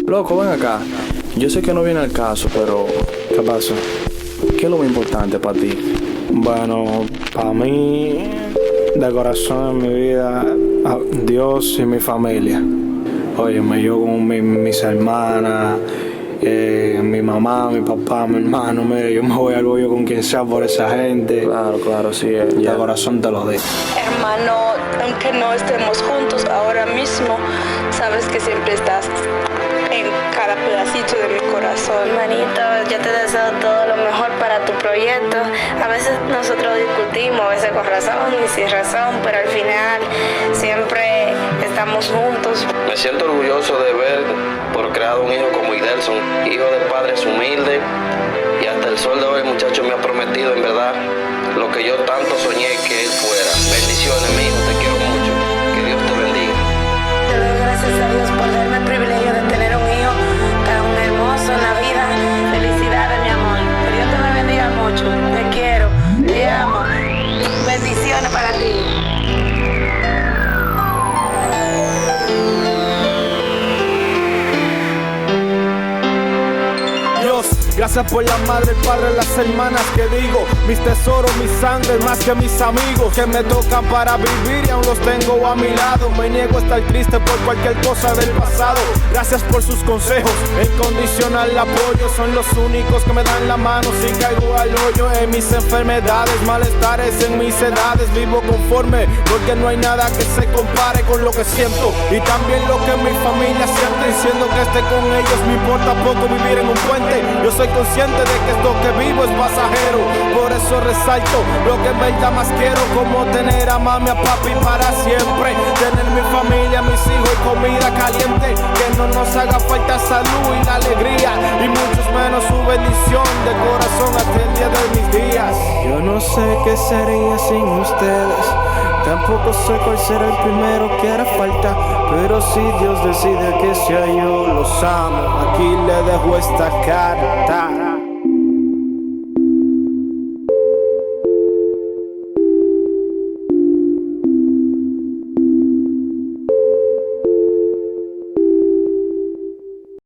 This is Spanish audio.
Loco, ven acá. Yo sé que no viene al caso, pero ¿Qué pasa? ¿qué es lo más importante para ti? Bueno, para mí, de corazón en mi vida, Dios y mi familia. Óyeme, yo con mis hermanas, mi mamá, mi papá, mi hermano, mire, yo me voy al bollo con quien sea por esa gente. Claro, claro, sí. De corazón te lo digo. Hermano, aunque no estemos juntos ahora mismo, sabes que siempre estás en cada pedacito de mi corazón. Hermanito, yo te deseo todo lo mejor para tu proyecto. A veces nosotros discutimos, a veces con razón y sin razón, pero al final siempre estamos juntos. Me siento orgulloso de ver por creado un hijo como Idelson, hijo de padres humildes, y hasta el sol de hoy el muchacho me ha prometido en verdad lo que yo tanto soñé que él fuera. Bendiciones, mi hijo, te quiero mucho. Que Dios te bendiga. Te doy gracias a Dios por darme el privilegio de tener un hijo tan hermoso en la vida. Felicidades, mi amor. Que Dios te me bendiga mucho. Te quiero, te amo. Bendiciones para ti. Gracias por la madre, el padre, las hermanas que digo, mis tesoros, mi sangre, más que mis amigos que me tocan para vivir y aún los tengo a mi lado. Me niego a estar triste por cualquier cosa del pasado. Gracias por sus consejos, incondicional apoyo. Son los únicos que me dan la mano si caigo al hoyo. En mis enfermedades, malestares, en mis edades vivo conforme, porque no hay nada que se compare con lo que siento y también lo que mi familia siente. Diciendo que esté con ellos me importa poco vivir en un puente. Yo soy consciente de que esto que vivo es pasajero, por eso resalto lo que en verdad más quiero, como tener a mami, a papi para siempre, tener mi familia, mis hijos y comida caliente, que no nos haga falta salud y la alegría, y muchos menos su bendición de corazón hasta el día de mis días. Yo no sé qué sería sin ustedes, tampoco sé cuál será el primero que hará falta, pero si Dios decide que sea yo, los amo. Aquí le dejo esta carta.